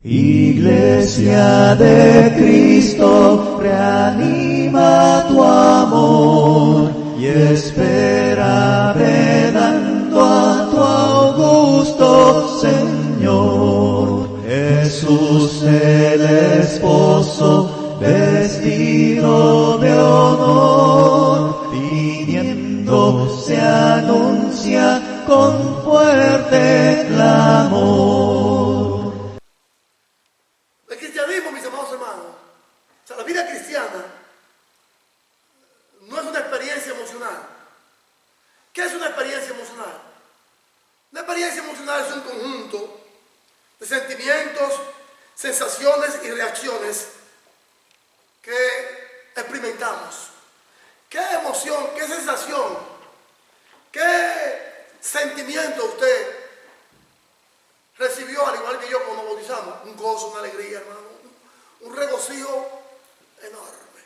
Iglesia de Cristo, reanima tu amor y espera velando a tu augusto Señor. Jesús el esposo, vestido de honor, viniendo se anuncia con fuerte clamor. El cristianismo, mis amados hermanos, o sea, la vida cristiana no es una experiencia emocional. ¿Qué es una experiencia emocional? Una experiencia emocional es un conjunto de sentimientos, sensaciones y reacciones que experimentamos. ¿Qué emoción, qué sensación, qué sentimiento usted recibió, al igual que yo, cuando nos bautizamos? Un gozo, una alegría, hermano, un regocijo enorme.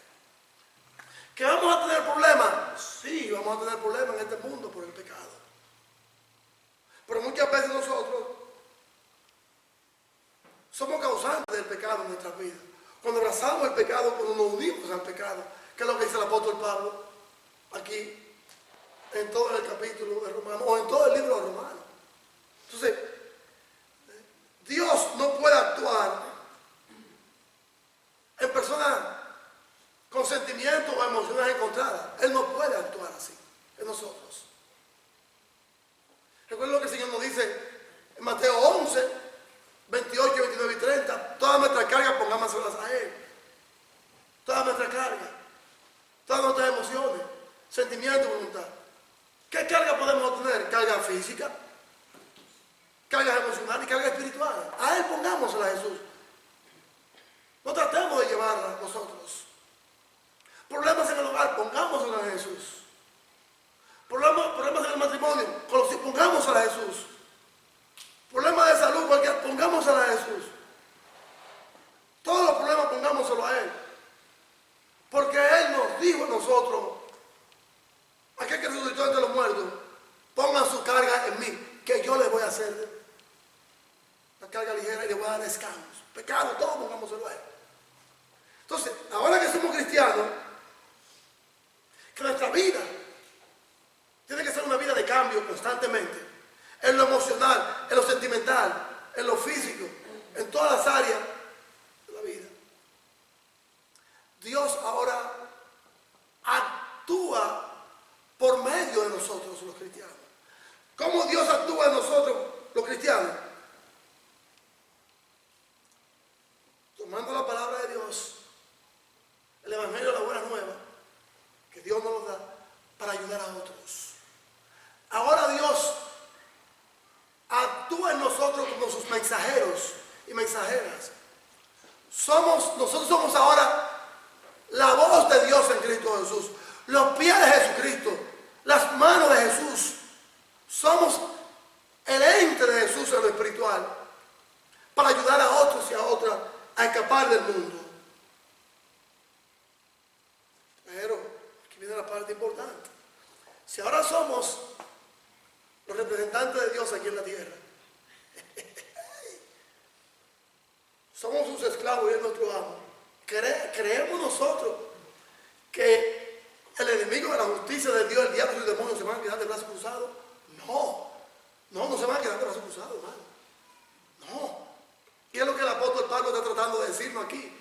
¿Que vamos a tener problemas? Sí, vamos a tener problemas en este mundo por el pecado. Pero muchas veces nosotros somos causantes del pecado en nuestras vidas. Cuando abrazamos el pecado, cuando nos unimos al pecado, que es lo que dice el apóstol Pablo aquí, en todo el capítulo de Romanos, o en todo el libro de Romanos. Entonces, Dios no puede actuar en personas con sentimientos o emociones encontradas. Él no puede actuar así en nosotros. Recuerden lo que el Señor nos dice en Mateo 11, 28, 29 y 30. Todas nuestras cargas pongámoselas a Él. Todas nuestras cargas, todas nuestras emociones, sentimientos y voluntad. ¿Qué carga podemos tener? Carga física, cargas emocionales y cargas espirituales. A Él pongámosela a Jesús. No tratemos de llevarla nosotros. Problemas en el hogar, pongámosela a Jesús. Problemas en el matrimonio, pongámosela a Jesús. Problemas de salud, cualquiera, pongámosela a Jesús. Todos los problemas pongámoselo a Él. Porque Él nos dijo a nosotros, aquel que resucitó entre los muertos, pongan su carga en mí, que yo les voy a hacer la carga ligera y les voy a dar descanso. Pecado, todo pongámoselo a Él. Entonces, ahora que somos cristianos, que nuestra vida tiene que ser una vida de cambio constantemente, en lo emocional, en lo sentimental, en lo físico, en todas las áreas de la vida. Dios ahora actúa por medio de nosotros los cristianos. ¿Cómo Dios actúa en nosotros los cristianos? Tomando la palabra de Dios, el Evangelio de la Buena Nueva, que Dios nos da para ayudar a otros. Ahora Dios actúa en nosotros como sus mensajeros y mensajeras. Nosotros somos ahora la voz de Dios en Cristo Jesús, los pies de Jesucristo, las manos de Jesús. Somos el ente de Jesús en lo espiritual para ayudar a otros y a otras a escapar del mundo. Pero aquí viene la parte importante. Si ahora somos los representantes de Dios aquí en la tierra, somos sus esclavos y Él nuestro amo, creemos nosotros que el enemigo de la justicia de Dios, el diablo y sus demonios, se van a quedar de brazos cruzados. No se van a quedar de brazos cruzados, hermano. No. Y es lo que el apóstol Pablo está tratando de decirnos aquí,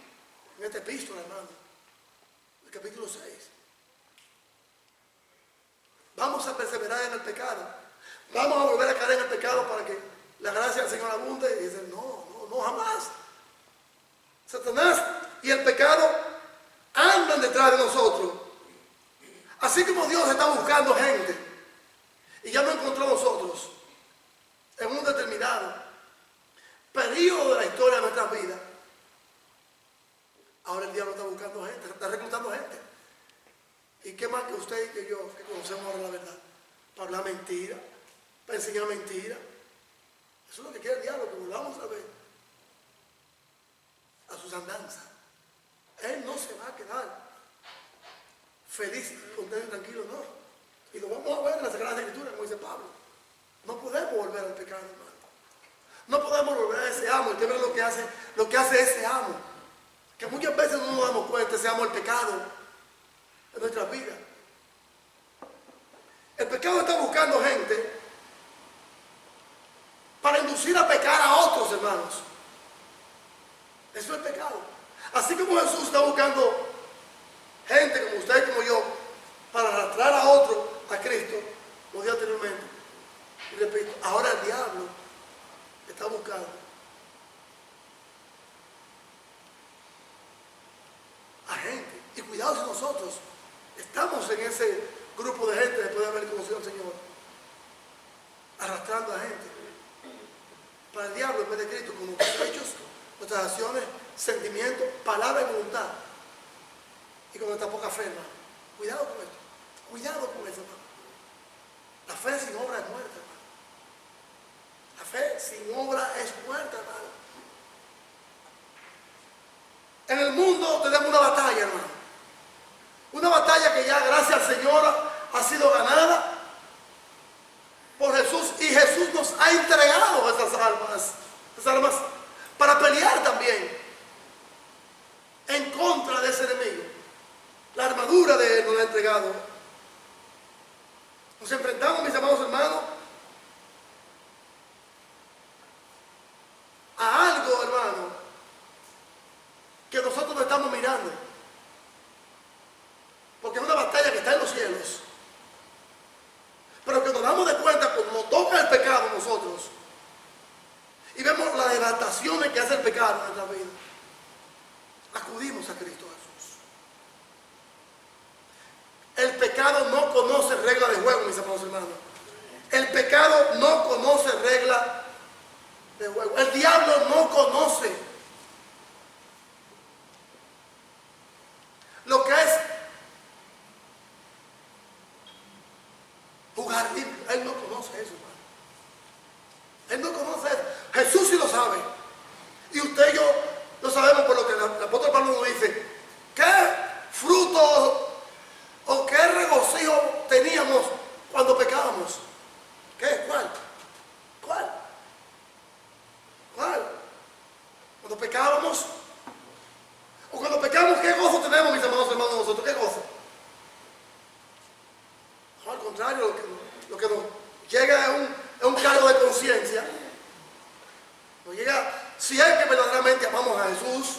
en esta epístola, hermano, el capítulo 6. Vamos a perseverar en el pecado. Vamos a volver a caer en el pecado para que la gracia del Señor abunde. Y dicen, no, jamás. Satanás y el pecado andan detrás de nosotros. Así como Dios está buscando gente y ya nos encontró a nosotros en un determinado periodo de la historia de nuestras vidas, ahora el diablo está buscando gente, está reclutando gente. ¿Y qué más que usted y que yo, que conocemos ahora la verdad? Para hablar mentira, para enseñar mentira. Eso es lo que quiere el diablo, que volvamos a ver a sus andanzas. Él no se va a quedar feliz, contento y tranquilo, no. Y lo vamos a ver en la Sagrada Escritura, como dice Pablo. No podemos volver al pecado, hermano. No podemos volver a ese amo. Usted ve lo que hace ese amo. Que muchas veces no nos damos cuenta, ese amo el pecado en nuestras vidas. El pecado está buscando gente para inducir a pecar a otros, hermanos. Eso es pecado. Así como Jesús está buscando gente como usted y como yo para arrastrar a otro a Cristo, como dije anteriormente. Y repito, ahora el diablo está buscando a gente. Y cuidado si nosotros estamos en ese grupo de gente después de haber conocido al Señor, arrastrando a gente para el diablo en vez de Cristo, con nuestros hechos, nuestras acciones, sentimientos, palabra y voluntad, y con nuestra poca fe, hermano. Cuidado con esto, cuidado con eso, hermano. La fe sin obra es muerta, hermano. La fe sin obra es muerta, hermano. En el mundo tenemos una batalla, hermano. Una batalla que ya, gracias al Señor, ha sido ganada por Jesús. Y Jesús nos ha entregado esas armas para pelear también en contra de ese enemigo. La armadura de Él nos la ha entregado. Nos enfrentamos, mis amados hermanos, a algo, hermano, que nosotros no estamos mirando. Porque es una batalla que está en los cielos. Pero que nos damos de cuenta cuando nos toca el pecado a nosotros y vemos las devastaciones que hace el pecado en nuestra vida, acudimos a Cristo Jesús. El pecado no conoce regla de juego, mis amados hermanos. El pecado no conoce regla de juego. El diablo no conoce lo que es jugar limpio. Él no conoce eso, hermano. Él no conoce eso. Jesús sí lo sabe. Y usted y yo lo sabemos por lo que el apóstol Pablo nos dice. ¿Qué fruto o qué regocijo teníamos cuando pecábamos? ¿Qué? ¿Cuál? ¿Cuál? ¿Cuál? Cuando pecábamos. O cuando pecamos, ¿qué gozo tenemos, mis amados hermanos, nosotros? ¿Qué gozo? No, al contrario, lo que nos llega es un cargo de conciencia. Nos llega, si es que verdaderamente amamos a Jesús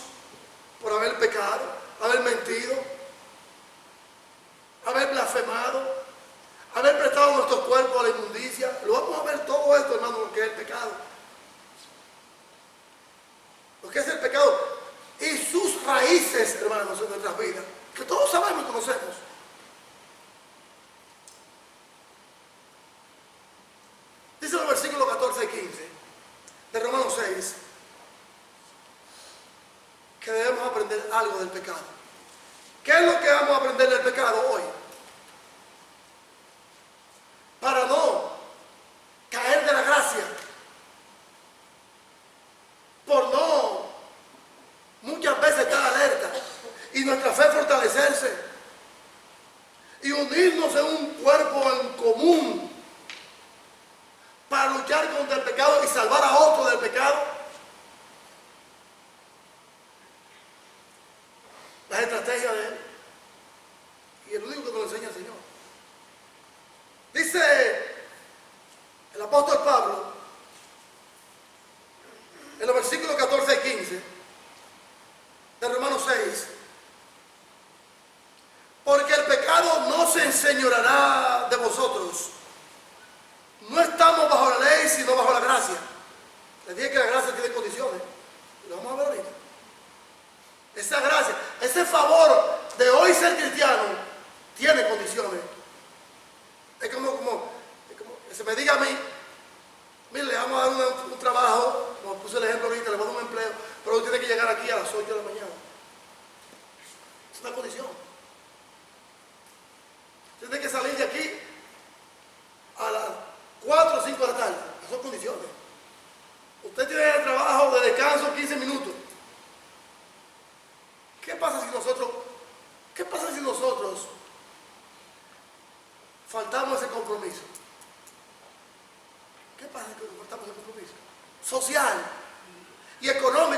por haber pecado, haber mentido, haber blasfemado, haber prestado nuestro cuerpo a la inmundicia. Lo vamos a ver todo esto, hermano, lo que es el pecado. Lo que es el pecado y sus raíces, hermanos, en nuestras vidas, que todos sabemos y conocemos. Dice los versículos 14 y 15 de Romanos 6 que debemos aprender algo del pecado. ¿Qué es lo que vamos a aprender del pecado hoy? Para no caer de la gracia, por no muchas veces estar alerta y nuestra fe fortalecerse y unirnos en un cuerpo en común para luchar contra el pecado y salvar a otro del pecado. Las estrategias de Él. Y el único que nos lo enseña el Señor. Dice el apóstol Pablo en los versículos 14 y 15 de Romanos 6. Porque el pecado no se enseñoreará de vosotros. No estamos bajo la ley, sino bajo la gracia. Les dije que la gracia tiene condiciones. Lo vamos a ver ahorita. Esa gracia, ese favor de hoy ser cristiano, tiene condiciones. Es como se me diga a mí, mire, le vamos a dar un trabajo, como puse el ejemplo ahorita, le vamos a dar un empleo, pero hoy tiene que llegar aquí a las 8 de la mañana. Es una condición. Tiene que salir de aquí a las 4 o 5 de la tarde. Esas son condiciones. Usted tiene el trabajo de descanso 15 minutos. ¿Qué pasa si nosotros faltamos ese compromiso? ¿Qué pasa si faltamos ese compromiso social?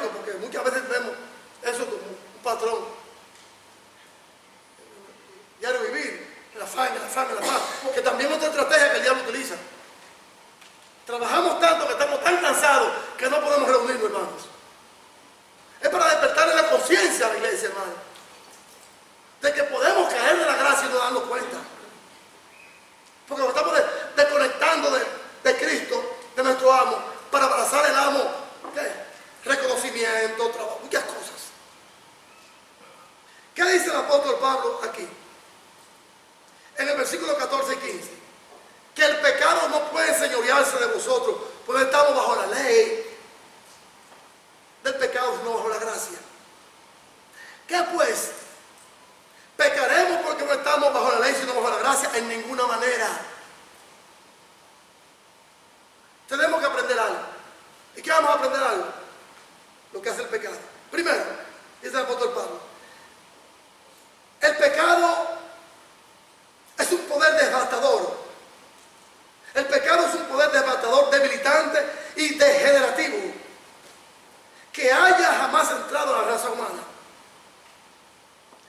irónico porque muchas veces vemos eso como un patrón. Diario vivir, el afán, que también es otra estrategia que el diablo utiliza. Trabajamos tanto que estamos tan cansados que no podemos reunirnos, hermanos. Es para despertarle la conciencia a la iglesia, hermano, de que podemos caer de la gracia y no darnos cuenta. Porque nos estamos desconectando de Cristo, de nuestro amo, para abrazar el amo. ¿Qué? Reconocimiento, trabajo, muchas cosas. ¿Qué dice el apóstol Pablo aquí? En el versículo 14 y 15. Que el pecado no puede enseñorearse de vosotros, porque estamos bajo la ley del pecado, no bajo la gracia. ¿Qué pues? ¿Pecaremos porque no estamos bajo la ley, sino bajo la gracia? En ninguna manera. Tenemos que aprender algo. ¿Y qué vamos a aprender algo? Lo que hace el pecado. Primero, dice el apóstol Pablo, el pecado es un poder devastador. El pecado es un poder devastador, debilitante y degenerativo que haya jamás entrado a la raza humana.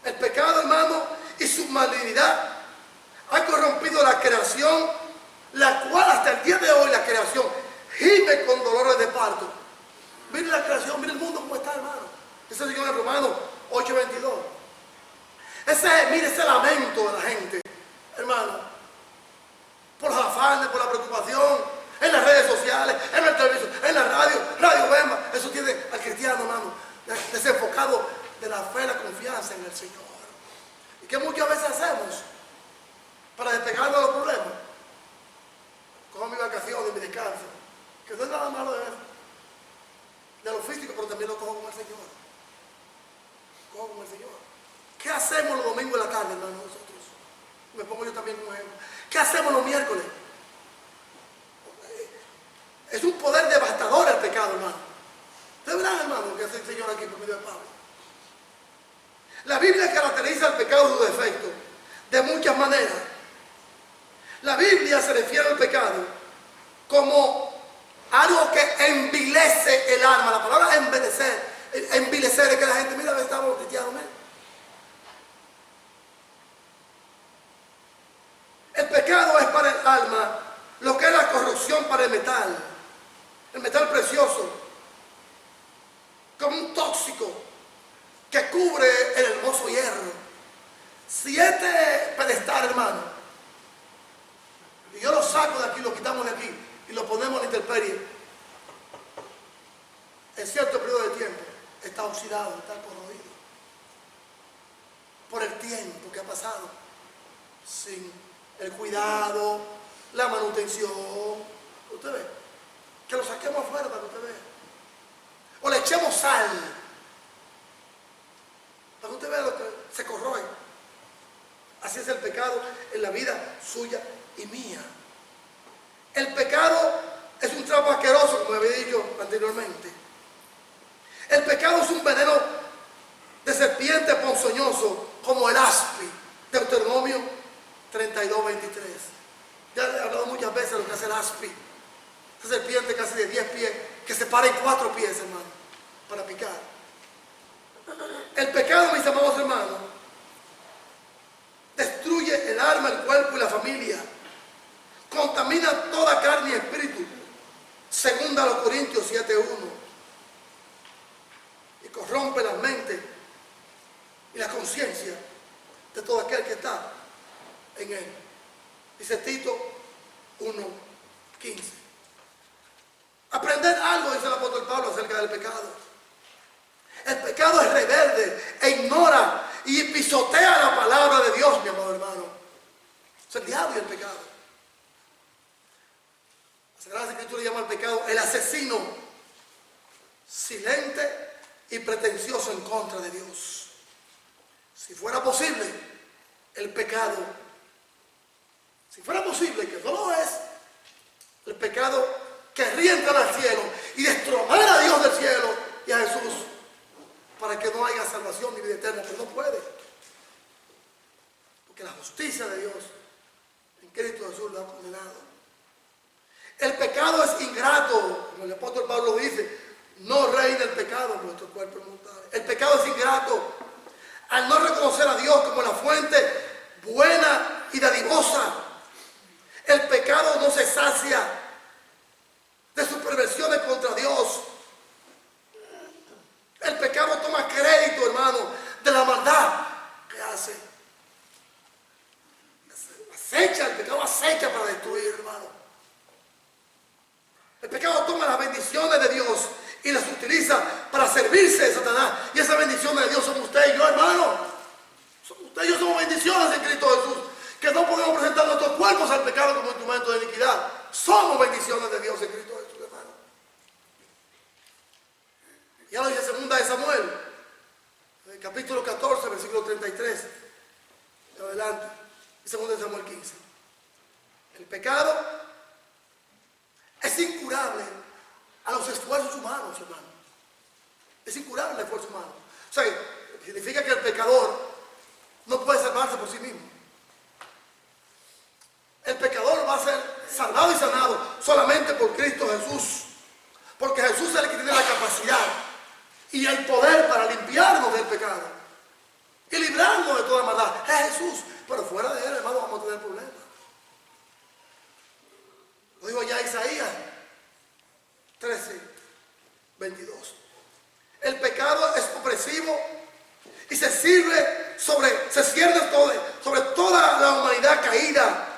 El pecado, hermano, y su malignidad ha corrompido la creación, la cual hasta el día de hoy la creación gime con dolores de parto. Mire la creación, mire el mundo como está, hermano. Eso dice en Romanos 8:22. Mire ese lamento de la gente, hermano, por los afanes, por la preocupación, en las redes sociales, en el televisor, en la radio Bemba. Eso tiene al cristiano, hermano, desenfocado de la fe y la confianza en el Señor. ¿Y qué muchas veces hacemos para despegarnos de los problemas? Cojo mi vacación y mi descanso, que no es nada malo de eso, de lo físico, pero también lo cojo con el Señor. Cojo con el Señor. ¿Qué hacemos los domingos en la tarde, hermano, nosotros? Me pongo yo también como ejemplo. ¿Qué hacemos los miércoles? Es un poder devastador el pecado, hermano. ¿De verdad, hermano, que hace el Señor aquí por medio de Pablo? La Biblia caracteriza el pecado de su defecto de muchas maneras. La Biblia se refiere al pecado como algo que envilece el alma. La palabra envilecer es que la gente, mira, estamos cristianos, mira. El pecado es para el alma lo que es la corrupción para el metal precioso, como un tóxico que cubre el hermoso hierro. Si este pedestal, hermano, y yo lo saco de aquí, lo quitamos de aquí y lo ponemos en la intemperie, en cierto periodo de tiempo está oxidado, está corroído por el tiempo que ha pasado sin el cuidado, la manutención. Usted ve, que lo saquemos afuera para que usted vea, o le echemos sal para que usted vea lo que se corroe. Así es el pecado en la vida suya y mía. El pecado es un trapo asqueroso, como había dicho anteriormente. El pecado es un veneno de serpiente ponzoñoso, como el aspi. Deuteronomio 32:23. Ya he hablado muchas veces de lo que hace el aspi. Esa serpiente casi de 10 pies, que se para en 4 pies, hermano, para picar. El pecado, mis amados hermanos, destruye el alma, el cuerpo y la familia. Contamina toda carne y espíritu. Segunda a los Corintios 7:1. Y corrompe la mente y la conciencia de todo aquel que está en él. Dice Tito 1:15. Aprender algo, dice el apóstol Pablo, acerca del pecado. El pecado es rebelde e ignora y pisotea la palabra de Dios, mi amado hermano. Es el diablo y el pecado. La Sagrada Escritura llama al pecado el asesino silente y pretencioso en contra de Dios. Si fuera posible, el pecado, si fuera posible, que no lo es, el pecado querría entrar al cielo y destrozar a Dios del cielo y a Jesús para que no haya salvación ni vida eterna, pero no puede. Porque la justicia de Dios en Cristo Jesús lo ha condenado. El pecado es ingrato, como el apóstol Pablo dice, no reina el pecado en vuestros cuerpos mortales. El pecado es ingrato al no reconocer a Dios como la fuente buena y dadivosa. El pecado no se sacia de sus perversiones contra Dios. El pecado toma crédito, hermano, de la maldad que hace. Acecha, el pecado acecha para destruir, hermano. El pecado toma las bendiciones de Dios y las utiliza para servirse de Satanás. Y esas bendiciones de Dios son usted y yo, hermano. Usted y yo somos bendiciones en Cristo Jesús. Que no podemos presentar nuestros cuerpos al pecado como instrumento de iniquidad. Somos bendiciones de Dios en Cristo Jesús, hermano. Ya lo dice 2 de Samuel, capítulo 14, versículo 33. De adelante. Y 2 de Samuel 15. El pecado es incurable a los esfuerzos humanos, hermano. Es incurable el esfuerzo humano. O sea, significa que el pecador no puede salvarse por sí mismo. El pecador va a ser salvado y sanado solamente por Cristo Jesús. Porque Jesús es el que tiene la capacidad y el poder para limpiarnos del pecado y librarnos de toda maldad. Es Jesús. Pero fuera de él, hermano, vamos a tener problemas. Lo dijo ya Isaías 13, 22. El pecado es opresivo y se cierne sobre toda la humanidad caída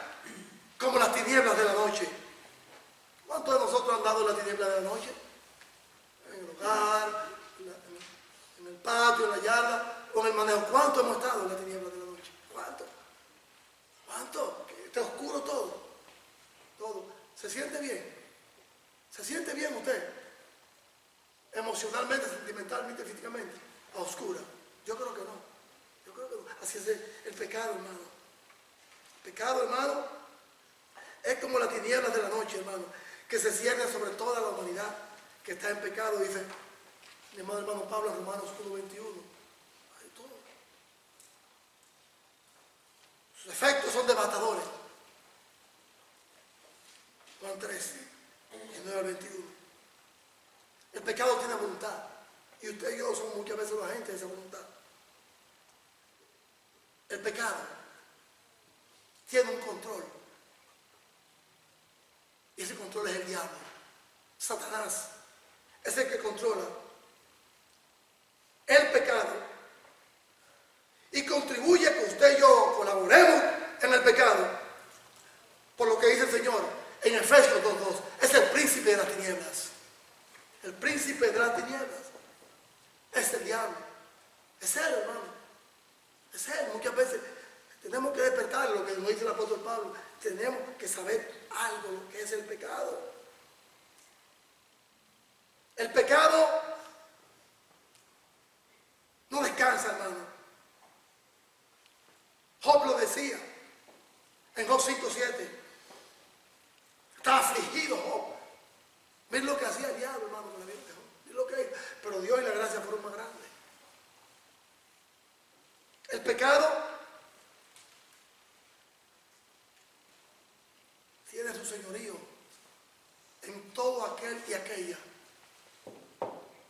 como las tinieblas de la noche. ¿Cuántos de nosotros han dado en las tinieblas de la noche? En el hogar, en el patio, en la yarda o en el manejo. ¿Cuántos hemos estado en las tinieblas de la noche? ¿Cuántos? ¿Cuánto? Que está oscuro todo. Todo. ¿Se siente bien? ¿Se siente bien usted? Emocionalmente, sentimentalmente, físicamente. A oscura. Yo creo que no. Yo creo que no. Así es el pecado, hermano. El pecado, hermano, es como las tinieblas de la noche, hermano, que se cierne sobre toda la humanidad que está en pecado, dice mi amado hermano Pablo en Romanos 1:21. Hay todo. Sus efectos son devastadores. Juan 13, 19 al 21. El pecado tiene voluntad. Y usted y yo somos muchas veces la gente de esa voluntad. El pecado tiene un control. Y ese control es el diablo. Satanás es el que controla el pecado y contribuye a que usted y yo colaboremos en el pecado. Por lo que dice el Señor en Efesios 2:2, es el príncipe de las tinieblas. El príncipe de las tinieblas es el diablo. Es él, hermano. Es él. Muchas veces tenemos que despertar lo que nos dice el apóstol Pablo. Tenemos que saber algo lo que es el pecado. El pecado no descansa, hermano. Job lo decía en Job 5:7. Está afligido Job. Miren lo que hacía el diablo, hermano, con la vida de Job. Miren lo que hay. Pero Dios y la gracia fueron más grandes. El pecado tiene su señorío en todo aquel y aquella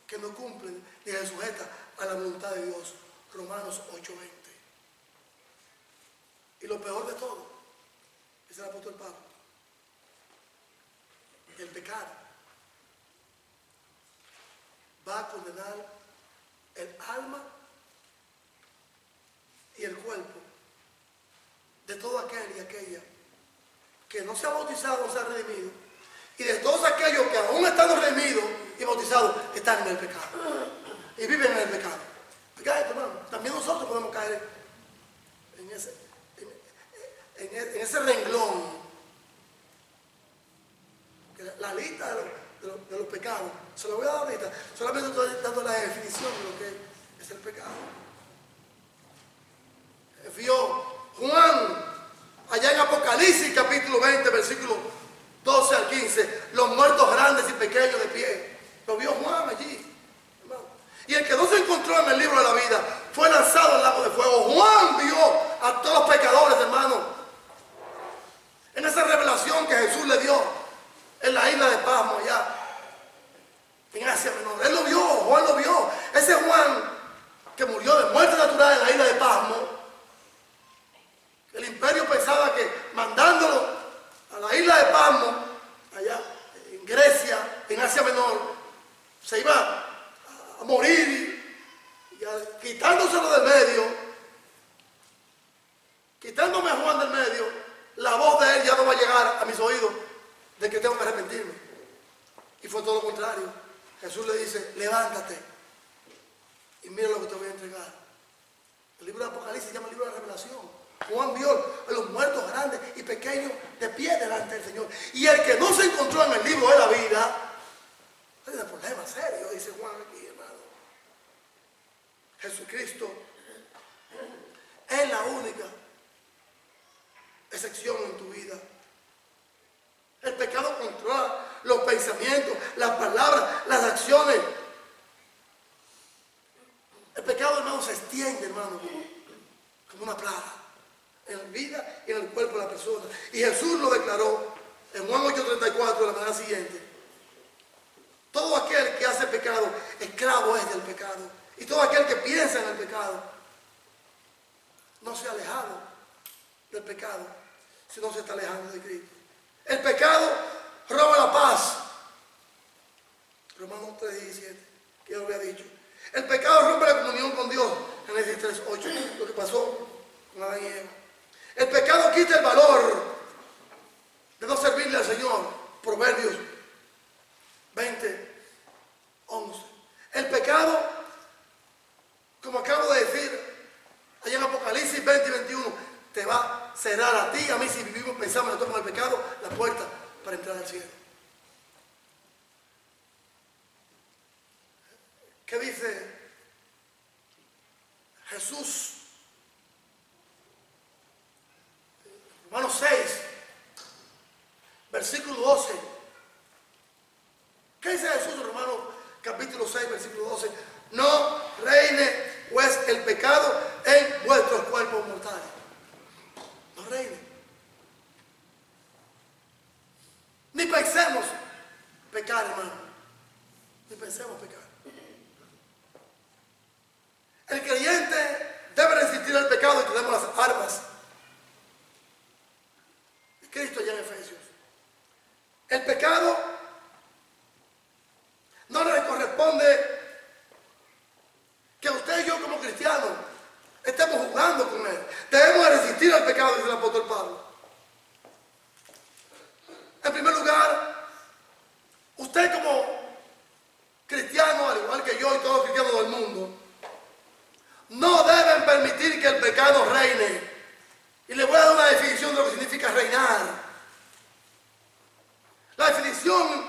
que no cumple ni se sujeta a la voluntad de Dios. Romanos 8:20. Y lo peor de todo es el apóstol Pablo. El pecado va a condenar el alma y el cuerpo de todo aquel y aquella que no se ha bautizado o se ha redimido, y de todos aquellos que aún están redimidos y bautizados están en el pecado y viven en el pecado. Fíjate, hermano, también nosotros podemos caer en ese renglón. La lista de los pecados, se lo voy a dar ahorita, solamente estoy dando la definición de lo que es el pecado. Vio Juan allá en Apocalipsis capítulo 20, versículos 12 al 15, los muertos grandes y pequeños de pie. Lo vio Juan allí, hermano. Y el que no se encontró en el libro de la vida fue lanzado al lago de fuego. Juan vio a todos los pecadores, hermano, en esa revelación que Jesús le dio en la isla de Pasmo, allá en Asia Menor. Él a morir quitándoselo del medio, quitándome a Juan del medio, la voz de él ya no va a llegar a mis oídos de que tengo que arrepentirme. Y fue todo lo contrario. Jesús le dice, levántate y mira lo que te voy a entregar. El libro de Apocalipsis se llama el libro de la revelación. Juan vio a los muertos grandes y pequeños de pie delante del Señor. Y el que no se encontró en el libro de la vida, hay un problema serio, dice Juan aquí, hermano. Jesucristo es la única excepción en tu vida. El pecado controla los pensamientos, las palabras, las acciones. El pecado, hermano, se extiende, hermano, como una plaga en la vida y en el cuerpo de la persona. Y Jesús lo declaró en Juan 8:34 de la manera siguiente: todo aquel que hace pecado, esclavo es del pecado. Y todo aquel que piensa en el pecado, no se ha alejado del pecado, sino se está alejando de Cristo. El pecado roba la paz. Romanos 3:17, que ya lo había dicho. El pecado rompe la comunión con Dios. Génesis 3:8, lo que pasó con Adán y Eva. El pecado quita el valor de no servirle al Señor. Proverbios 20:11. El pecado, como acabo de decir, allá en Apocalipsis 20:21, te va a cerrar a ti y a mí, si vivimos pensando en el pecado, la puerta para entrar al cielo. ¿Qué dice Jesús? Romanos 6, versículo 12. ¿Qué dice Jesús en Romanos capítulo 6, versículo 12? No reine pues el pecado en vuestros cuerpos mortales. No reine. Ni pensemos pecar, hermano. Ni pensemos pecar. El creyente debe resistir el pecado y tenemos las armas de Cristo allá en Efesios. El pecado no le corresponde que usted y yo como cristianos estemos jugando con él. Debemos resistir al pecado, dice el apóstol Pablo. En primer lugar, usted como cristiano, al igual que yo y todos los cristianos del mundo, no deben permitir que el pecado reine. Y le voy a dar una definición de lo que significa reinar. La definición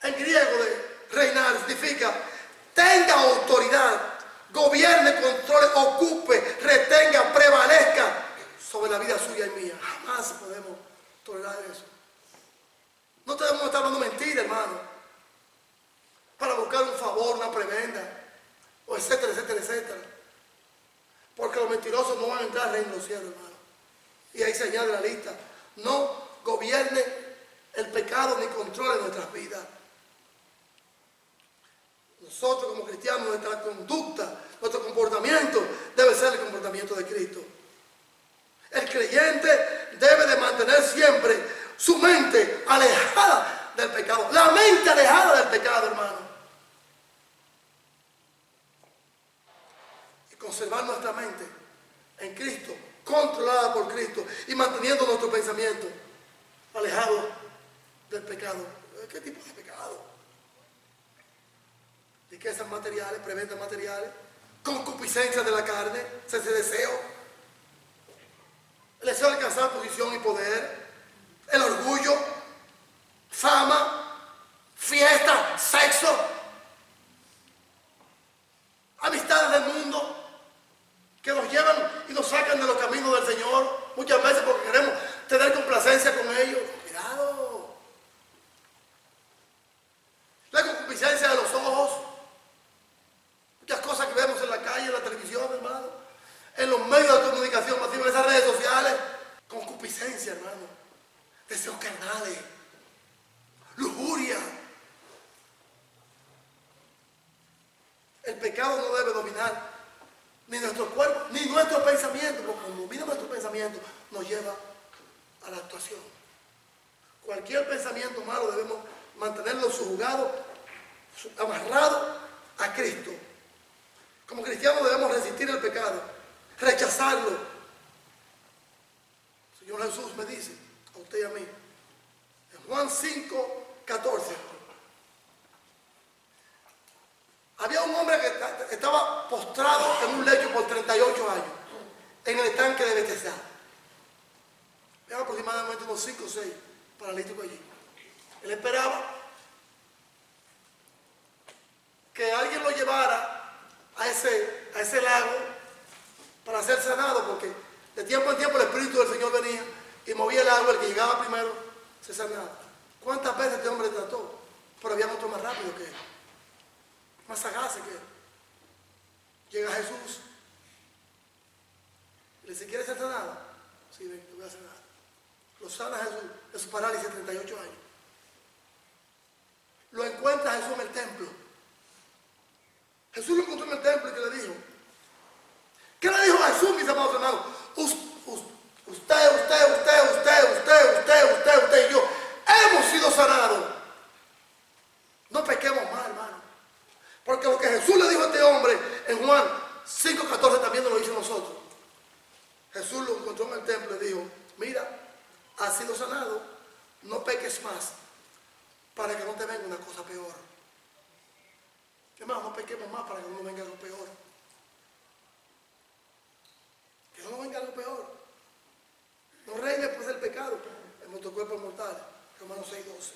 en griego de reinar significa tenga autoridad, gobierne, controle, ocupe, retenga, prevalezca sobre la vida suya y mía. Jamás podemos tolerar eso. No debemos estar hablando mentira, hermano, para buscar un favor, una prebenda, o etcétera, etcétera, etcétera. Porque los mentirosos no van a entrar al reino de los cielos, hermano. Y ahí se añade la lista. No gobierne el pecado ni controle nuestras vidas. Nosotros como cristianos, nuestra conducta, nuestro comportamiento debe ser el comportamiento de Cristo. El creyente debe de mantener siempre su mente alejada del pecado. La mente alejada del pecado, hermano. Y conservar nuestra mente en Cristo, controlada por Cristo y manteniendo nuestro pensamiento alejado del pecado. ¿Qué tipo de pecado? Riquezas materiales, prebendas materiales, concupiscencia de la carne, ese deseo, el deseo de alcanzar posición y poder, el orgullo, fama, fiesta, sexo, amistades del mundo que nos llevan y nos sacan de los caminos del Señor, muchas veces porque queremos tener complacencia con ellos. Cuidado. La concupiscencia de los ojos. Muchas cosas que vemos en la calle, en la televisión, hermano, en los medios de comunicación masiva, en esas redes sociales, concupiscencia, hermano, deseos carnales, lujuria. El pecado no debe dominar ni nuestro cuerpo, ni nuestro pensamiento, porque cuando domina nuestro pensamiento, nos lleva a la actuación. Cualquier pensamiento malo debemos mantenerlo amarrado a Cristo. Como cristianos debemos resistir el pecado, rechazarlo. El Señor Jesús me dice, a usted y a mí, en Juan 5:14, había un hombre que estaba postrado en un lecho por 38 años, en el estanque de Betesda. Había aproximadamente unos 5 o 6 paralíticos allí. Él esperaba que alguien lo llevara a ese lago para ser sanado, porque de tiempo en tiempo el Espíritu del Señor venía y movía el agua, el que llegaba primero se sanaba. ¿Cuántas veces este hombre trató? Pero había otro más rápido que él, más sagaz que él. Llega Jesús y le dice, ¿quieres ser sanado? Sí, ven, te voy a sanar. Lo sana Jesús de su parálisis de 38 años. Lo encuentra Jesús en el templo. Jesús lo encontró en el templo y que le dijo, ¿qué le dijo a Jesús, mis amados hermanos? Usted y yo hemos sido sanados. No pequemos más, hermano. Porque lo que Jesús le dijo a este hombre en Juan 5:14 también nos lo hizo a nosotros. Jesús lo encontró en el templo y dijo, mira, has sido sanado, no peques más, para que no te venga una cosa peor. Hermano, no pequemos más para que no nos venga algo peor. Que no nos venga algo peor. No reine pues el pecado en nuestro cuerpo mortal. Romanos 6:12.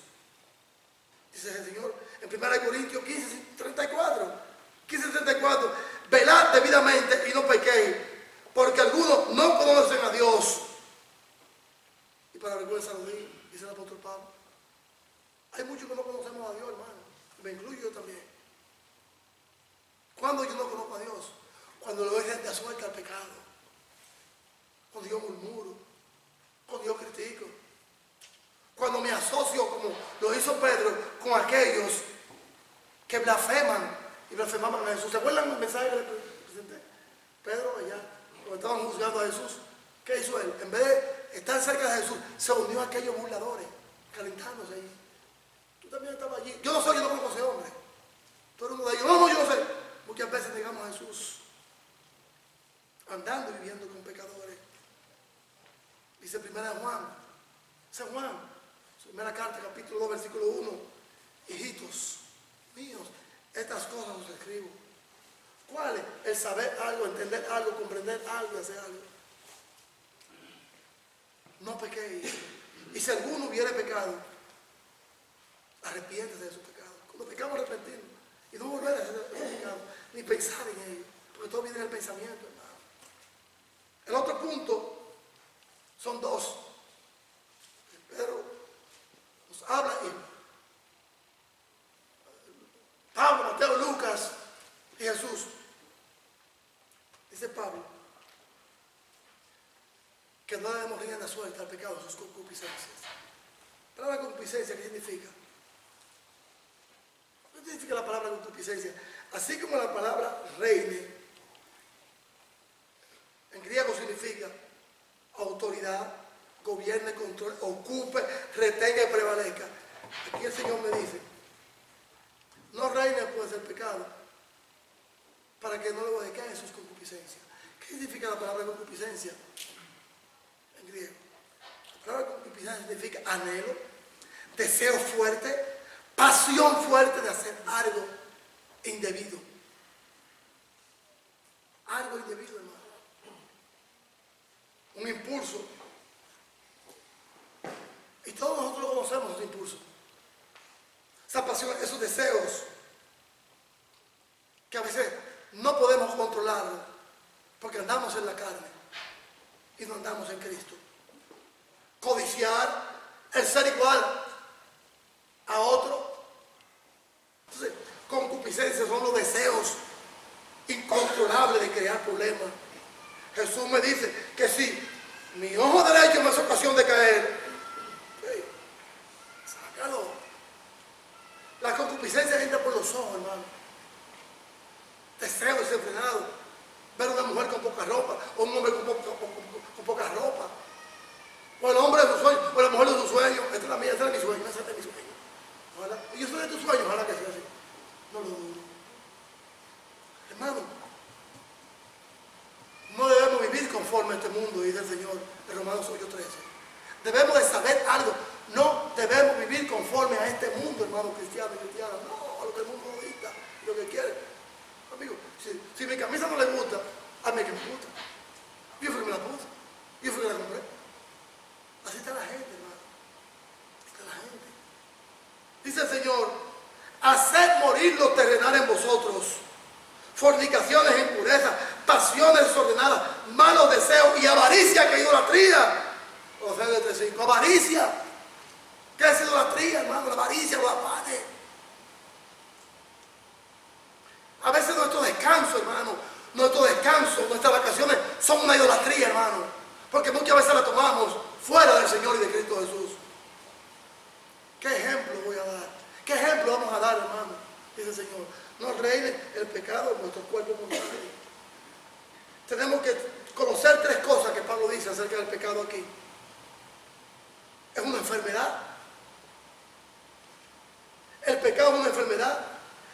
Dice el Señor en 1 Corintios 15:34. Velad debidamente y no pequéis, porque algunos no conocen a Dios. Y para vergüenza de mí, dice el apóstol Pablo, hay muchos que no conocemos a Dios, hermano. Me incluyo yo también. ¿Cuándo yo no conozco a Dios? Cuando le doy gente suelta al pecado. Cuando yo murmuro. Cuando yo critico. Cuando me asocio, como lo hizo Pedro, con aquellos que blasfeman y blasfemaban a Jesús. ¿Se acuerdan del mensaje que le presenté? Pedro allá, cuando estaban juzgando a Jesús, ¿qué hizo él? En vez de estar cerca de Jesús, se unió a aquellos burladores, calentándose allí. Tú también estabas allí. Yo no soy, yo no conozco a ese hombre. Tú eres uno de ellos. No, yo no sé. Muchas veces negamos a Jesús, andando y viviendo con pecadores. Dice 1 Juan, San Juan, su primera carta, capítulo 2, versículo 1. Hijitos míos, estas cosas os escribo. ¿Cuál es? El saber algo, entender algo, comprender algo y hacer algo. No pequéis. Y si alguno hubiere pecado, arrepiéntese de su pecado. Cuando pecamos, arrepentimos. Y no volver a hacer ese pecado, ni pensar en ello. Porque todo viene en el pensamiento, hermano. El otro punto son dos. Pedro nos habla y Pablo, Mateo, Lucas y Jesús. Dice Pablo que no debemos rienda suelta al pecado de sus concupiscencias. La palabra concupiscencia, ¿qué significa? ¿Qué significa la palabra concupiscencia? Así como la palabra reine, en griego significa autoridad, gobierne, control, ocupe, retenga y prevalezca. Aquí el Señor me dice, no reine pues el pecado, para que no le decaigan sus concupiscencias. ¿Qué significa la palabra concupiscencia? En griego. La palabra concupiscencia significa anhelo, deseo fuerte, pasión fuerte de hacer algo indebido. Algo indebido, hermano. Un impulso. Y todos nosotros conocemos ese impulso. Esa pasión, esos deseos que a veces no podemos controlarlo porque andamos en la carne y no andamos en Cristo. Codiciar, el ser igual a otro. Entonces, concupiscencia son los deseos incontrolables de crear problemas. Jesús me dice que si mi ojo derecho me hace ocasión de caer, sácalo. La concupiscencia entra por los ojos, hermano. Deseo desenfrenado. Ver una mujer con poca ropa, o un hombre con poca ropa. O el hombre de sus sueños, o la mujer de sus sueños. Esta es la mía, este es mi sueño, ese es mi sueño. Ojalá. Y yo soy de tus sueños, ojalá que sea así. conforme a este mundo, dice el Señor en Romanos 8:13. Debemos de saber algo. No debemos vivir conforme a este mundo, hermano cristiano y cristiana. No, a lo que el mundo dicta, lo que quiere. Amigo, si mi camisa no le gusta, a mí que me gusta. Yo fui que me la puse. Yo fui que la compré. Así está la gente, hermano. Así está la gente. Dice el Señor, haced morir lo terrenal en vosotros. Fornicaciones, impurezas, pasiones desordenadas, malos deseos y avaricia, que es idolatría. Osea 3:5. Avaricia. ¿Qué es idolatría, hermano? La avaricia, los afanes. A veces nuestro descanso, hermano, nuestras vacaciones son una idolatría, hermano. Porque muchas veces la tomamos fuera del Señor y de Cristo Jesús. ¿Qué ejemplo voy a dar? ¿Qué ejemplo vamos a dar, hermano? Dice el Señor. No reine el pecado en nuestro cuerpo mortal. Tenemos que conocer tres cosas que Pablo dice acerca del pecado aquí. Es una enfermedad. El pecado es una enfermedad.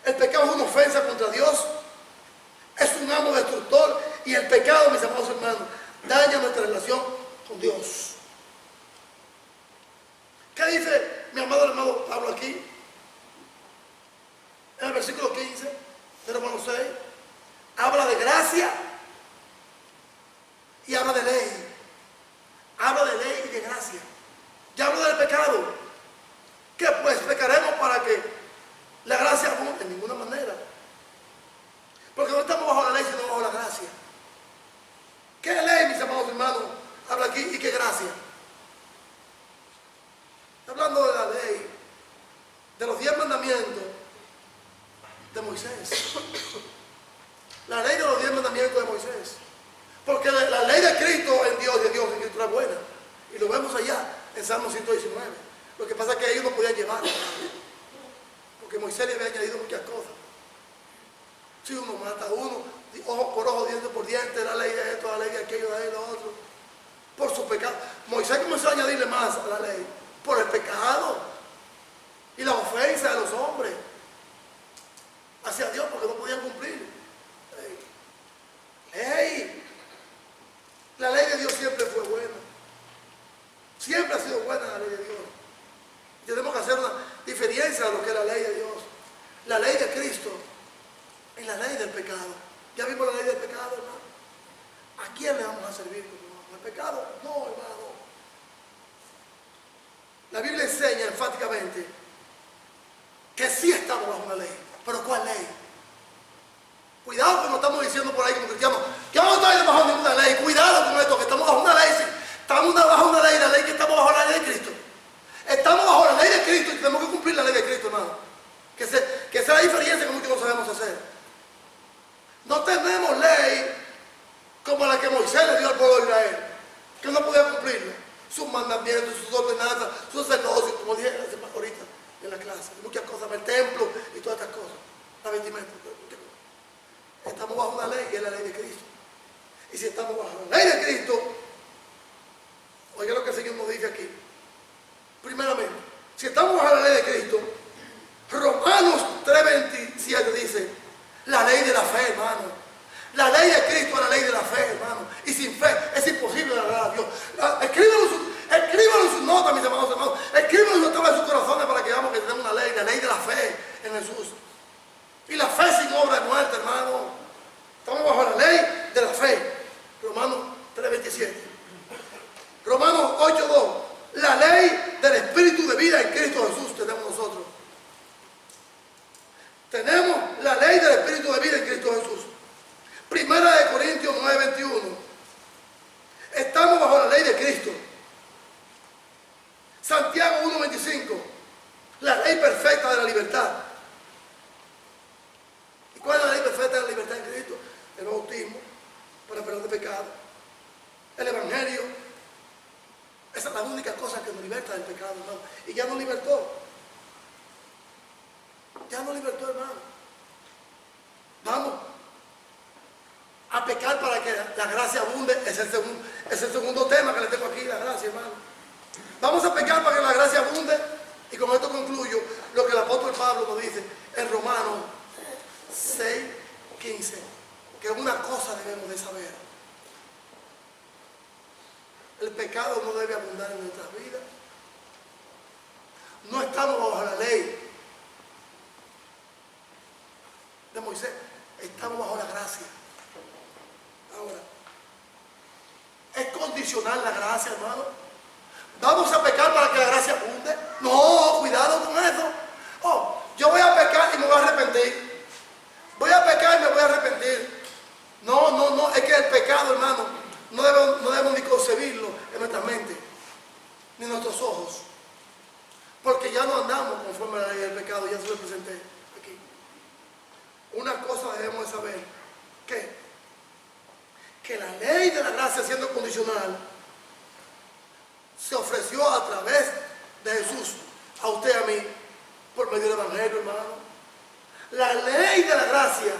El pecado es una ofensa contra Dios. Es un amo destructor. Y el pecado, mis amados hermanos, daña nuestra relación con Dios. ¿Qué dice mi amado hermano Pablo aquí? En el versículo 15 de Romanos 6. Habla de gracia y habla de ley. Habla de ley y de gracia. Ya hablo del pecado. ¿Qué pues? ¿Pecaremos para que la gracia abunde? En ninguna manera. Porque no estamos bajo la ley, sino bajo la gracia. ¿Qué ley, mis amados hermanos, habla aquí y qué gracia? Hablando de la ley, de los 10 mandamientos de Moisés. La ley de los 10 mandamientos de Moisés. Porque la ley de Cristo en Dios, en Cristo es buena. Y lo vemos allá en Salmo 119. Lo que pasa es que ellos no podían llevarlo. Porque Moisés le había añadido muchas cosas. Si uno mata a uno, ojo por ojo, diente por diente, la ley de esto, la ley de aquello, la ley de lo otro. Por su pecado. Moisés comenzó a añadirle más a la ley. Por el pecado. Y la ofensa de los hombres. Hacia Dios, porque no podían cumplir. ¡Ey! La ley de Dios siempre fue buena. Siempre ha sido buena la ley de Dios. Y tenemos que hacer una diferencia de lo que es la ley de Dios. La ley de Cristo es la ley del pecado. ¿Ya vimos la ley del pecado, hermano? ¿A quién le vamos a servir? ¿Al pecado? No, hermano. La Biblia enseña enfáticamente que sí estamos bajo una ley. ¿Pero cuál ley? Cuidado que no estamos diciendo por ahí como cristianos que vamos a estar bajo ninguna ley. Cuidado con esto, que estamos bajo una ley. Sí. Estamos bajo una ley, la ley que estamos bajo la ley de Cristo. Estamos bajo la ley de Cristo y tenemos que cumplir la ley de Cristo, hermano. Que esa es la diferencia que muchos no sabemos hacer. No tenemos ley como la que Moisés le dio al pueblo de Israel, que no podía cumplirla. Sus mandamientos, sus ordenanzas, sus sacerdotes, como dije ahorita en la clase, muchas cosas, el templo y todas estas cosas, la vestimenta. Estamos bajo una ley y es la ley de Cristo. Y si estamos bajo la ley de Cristo, oiga lo que el Señor nos dice aquí. Primeramente, si estamos bajo la ley de Cristo, Romanos 3:27 dice, la ley de la fe, hermano. La ley de Cristo es la ley de la fe, hermano. Y sin fe es imposible agradar a Dios. Escríbanlo en sus notas, mis amados hermanos. Escríbanlo en sus tablas de sus corazones para que veamos que tenemos una ley, la ley de la fe en Jesús. Y la fe sin obra es muerte, hermano. Estamos bajo la ley de la fe. Romanos 3:27. Romanos 8:2. La ley del Espíritu de vida en Cristo Jesús tenemos nosotros. Tenemos la ley del Espíritu de vida en Cristo Jesús. Primera de Corintios 9:21. Estamos bajo la ley de Cristo. Santiago 1:25. La ley perfecta de la libertad. ¿Y cuál es la ley perfecta de la libertad en Cristo? El bautismo para el perdón de pecado. El Evangelio. Esa es la única cosa que nos liberta del pecado, hermano. Y ya nos libertó. Ya nos libertó, hermano. Vamos a pecar para que la gracia abunde. Es el segundo tema que le tengo aquí, la gracia, hermano. Vamos a pecar para que la gracia abunde. Y con esto concluyo lo que el apóstol Pablo nos dice en Romanos 6:15. Que una cosa debemos de saber. pecado no debe abundar en nuestras vidas. No estamos bajo la ley de Moisés, estamos bajo la gracia. Ahora, ¿es condicional la gracia, hermano? ¿Vamos a pecar para que la gracia abunde? No, cuidado con eso. Oh, yo voy a pecar y me voy a arrepentir. Voy a pecar y me voy a arrepentir. No, es que el pecado, hermano, no debemos ni concebirlo en nuestra mente, ni en nuestros ojos. Porque ya no andamos conforme a la ley del pecado, ya se lo presenté aquí. Una cosa debemos de saber, que la ley de la gracia, siendo condicional, se ofreció a través de Jesús a usted y a mí por medio del Evangelio, hermano. La ley de la gracia,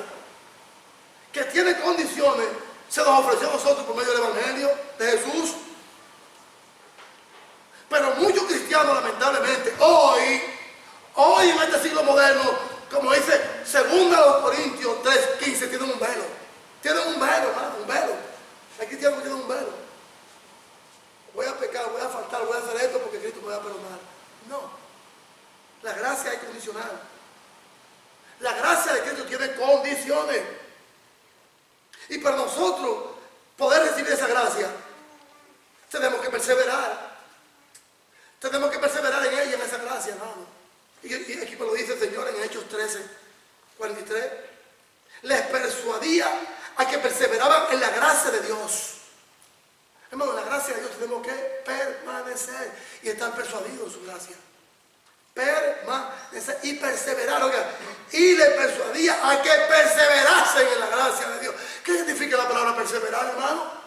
que tiene condiciones, se nos ofreció a nosotros por medio del Evangelio de Jesús. Pero muchos cristianos, lamentablemente, hoy en este siglo moderno, como dice 2 Corintios 3:15, tienen un velo. Tienen un velo, hermano, un velo. Hay cristianos que tienen un velo. Voy a pecar, voy a faltar, voy a hacer esto porque Cristo me va a perdonar. No. La gracia es condicional. La gracia de Cristo tiene condiciones. Y para nosotros poder recibir esa gracia, tenemos que perseverar. Tenemos que perseverar en ella, en esa gracia, hermano. Y aquí me lo dice el Señor en Hechos 13:43. Les persuadía a que perseveraban en la gracia de Dios. Hermano, en la gracia de Dios tenemos que permanecer y estar persuadidos en su gracia. Permanecer y perseverar, oiga. Y le persuadía a que perseverasen en la gracia de Dios. ¿Qué significa la palabra perseverar, hermano?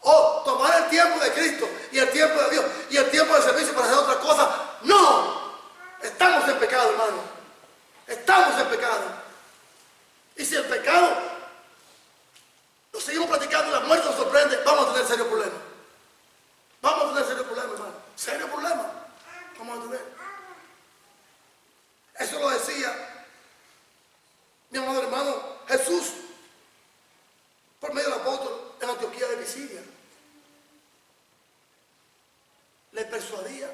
O tomar el tiempo de Cristo y el tiempo de Dios y el tiempo de servicio para hacer otra cosa. No, estamos en pecado, hermano. Estamos en pecado. Y si el pecado lo seguimos practicando y la muerte nos sorprende, vamos a tener serios problemas. Vamos a tener serios problemas, hermano. Serios problemas. Vamos a tener. Eso lo decía mi amado hermano Jesús por medio del apóstol en Antioquía de Pisidia. Le persuadía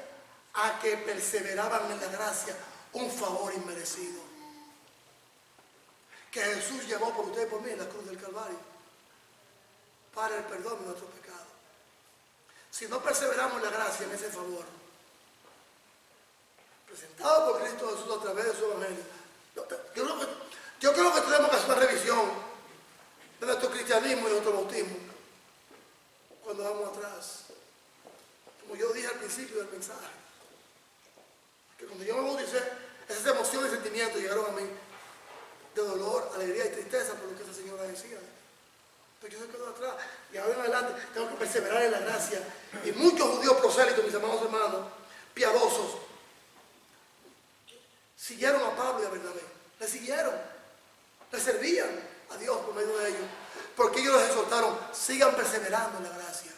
a que perseveraban en la gracia, un favor inmerecido que Jesús llevó por usted y por mí en la cruz del Calvario para el perdón de nuestros pecados. Si no perseveramos en la gracia, en ese favor presentado por Cristo Jesús a través de su Evangelio, yo creo que tenemos que hacer una revisión de nuestro cristianismo y de nuestro bautismo cuando vamos atrás. Como yo dije al principio del mensaje, que cuando yo me bauticé, esas emociones y sentimientos llegaron a mí de dolor, alegría y tristeza por lo que esa señora decía. Entonces yo se quedo atrás y ahora en adelante tengo que perseverar en la gracia. Y muchos judíos prosélitos, mis amados hermanos, piadosos, siguieron a Pablo y a Bernabé. Le siguieron, le servían a Dios por medio de ellos, porque ellos les exhortaron, sigan perseverando en la gracia.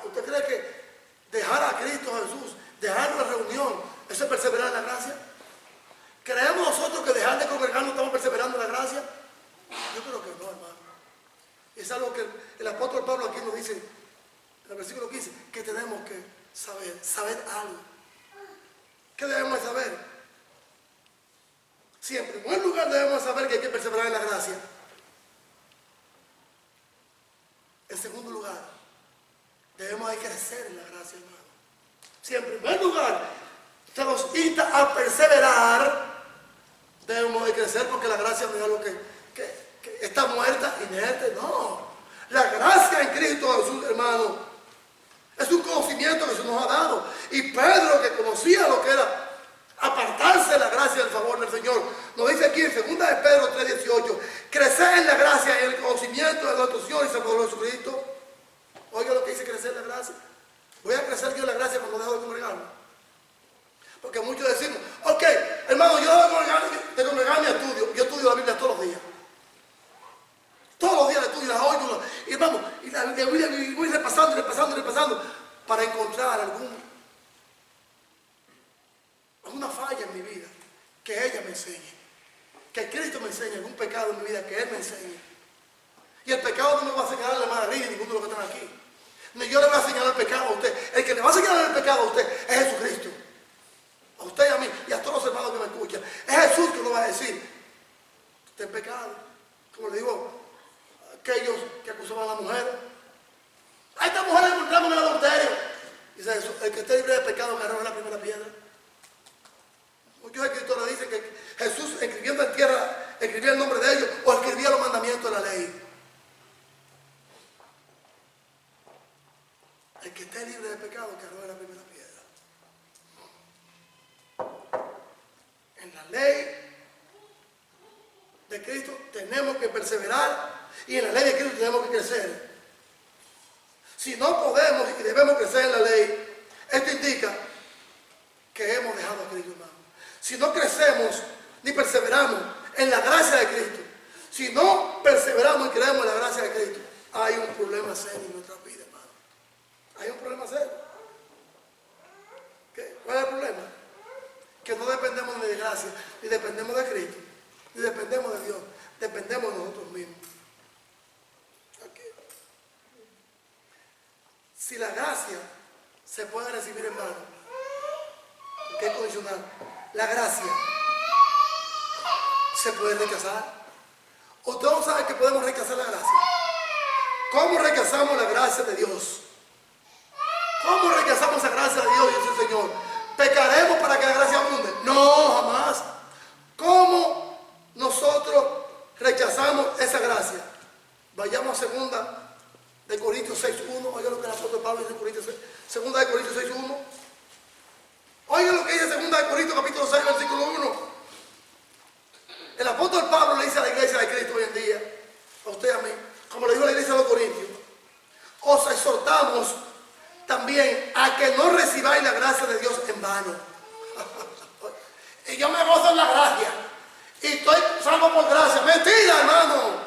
¿Usted cree que dejar a Cristo Jesús, dejar la reunión, eso es perseverar en la gracia? ¿Creemos nosotros que dejar de congregarnos estamos perseverando en la gracia? Yo creo que no, hermano. Es algo que el apóstol Pablo aquí nos dice, en el versículo 15, que tenemos que saber algo. ¿Qué debemos de saber? Siempre, en buen lugar debemos saber que hay que perseverar en la gracia. En segundo lugar, debemos de crecer en la gracia, hermano. Siempre, en buen lugar, se nos insta a perseverar. Debemos de crecer porque la gracia no es algo que está muerta, inerte, no. La gracia en Cristo Jesús, hermano, es un conocimiento que se nos ha dado. Y Pedro, que conocía lo que era apartarse de la gracia y del favor del Señor, nos dice aquí en 2 de Pedro 3:18, crecer en la gracia y en el conocimiento de nuestro Señor y Salvador Jesucristo. Oiga lo que dice crecer en la gracia. Voy a crecer yo en la gracia cuando dejo de congregarme. Porque muchos decimos, ok, hermano, yo de congregarme estudio. Yo estudio la Biblia todos los días. Todos los días la estudio y la oigo. Y vamos, y la Biblia voy repasando para encontrar alguna falla en mi vida que ella me enseñe. Que Cristo me enseñe algún pecado en mi vida que Él me enseñe. Y el pecado no me va a señalar la madre de ninguno de los que están aquí. Ni yo le voy a señalar el pecado a usted. El que le va a señalar el pecado a usted es Jesucristo. A usted y a mí y a todos los hermanos que me escuchan. Es Jesús que lo va a decir. Usted es pecado. Como le digo a aquellos que acusaban a las mujeres. A esta mujer la encontramos en el adulterio. Dice Jesús, el que esté libre de pecado que arroje la primera piedra. Muchos escritores dicen que Jesús escribiendo en tierra escribía el nombre de ellos o escribía los mandamientos de la ley. El que esté libre de pecado que arroje la primera piedra. En la ley de Cristo tenemos que perseverar y en la ley de Cristo tenemos que crecer. Si no podemos y debemos crecer en la ley, esto indica que hemos dejado a Cristo, hermano. Si no crecemos ni perseveramos en la gracia de Cristo, si no perseveramos y creemos en la gracia de Cristo, hay un problema serio en nuestra vida, hermano. Hay un problema serio. ¿Qué? ¿Cuál es el problema? Que no dependemos ni de gracia, ni dependemos de Cristo, ni dependemos de Dios, dependemos de nosotros mismos. Aquí. Si la gracia se puede recibir, hermano, ¿qué es condicional? La gracia se puede rechazar. Usted no sabe que podemos rechazar la gracia. ¿Cómo rechazamos la gracia de Dios? ¿Cómo rechazamos la gracia de Dios? Dice el Señor. ¿Pecaremos para que la gracia abunde? No, jamás. ¿Cómo nosotros rechazamos esa gracia? Vayamos a 2 de Corintios 6.1. Oiga lo que el apóstol Pablo dice en Corintios 6. 2 de Corintios 6.1. Oiga lo que dice 2 de Corintios capítulo 6, versículo 1. El apóstol Pablo le dice a la iglesia de Cristo hoy en día, a usted y a mí, como le dijo a la iglesia de los Corintios, os exhortamos también a que no recibáis la gracia de Dios en vano. Y yo me gozo en la gracia. Y estoy salvo por gracia. Mentira, hermano.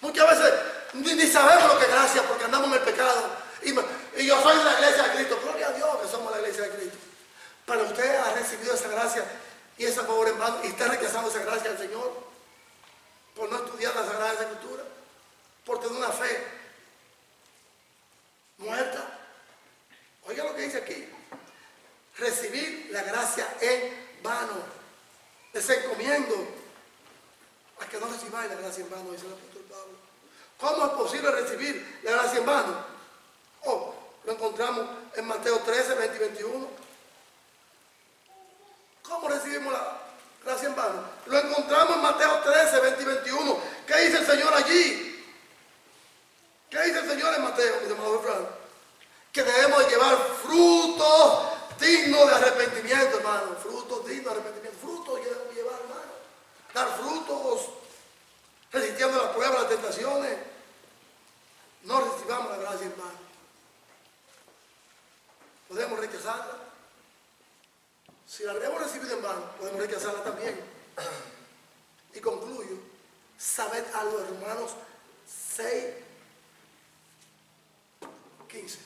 Muchas veces ni sabemos lo que es gracia porque andamos en el pecado. Y yo soy de la iglesia de Cristo. Gloria a Dios que somos la iglesia de Cristo. Pero usted ha recibido esa gracia y ese favor en vano y está rechazando esa gracia del Señor por no estudiar la Sagrada Escritura, por tener una fe muerta. Oiga lo que dice aquí. Recibir la gracia en vano. Les encomiendo a que no recibáis la gracia en vano, dice el apóstol Pablo. ¿Cómo es posible recibir la gracia en vano? Oh, lo encontramos en Mateo 13, 20 y 21. ¿Cómo recibimos la gracia en vano? Lo encontramos en Mateo 13, 20 y 21. ¿Qué dice el Señor allí? ¿Qué dice el Señor en Mateo, mi amado Fran? Que debemos de llevar frutos dignos de arrepentimiento, hermano. Frutos dignos de arrepentimiento. Frutos que debemos llevar, hermano. Dar frutos, resistiendo las pruebas, las tentaciones. No recibamos la gracia en vano. Podemos rechazarla. Si la hemos recibido en vano, podemos rechazarla también. Y concluyo. Sabed algo de Romanos 6, 15.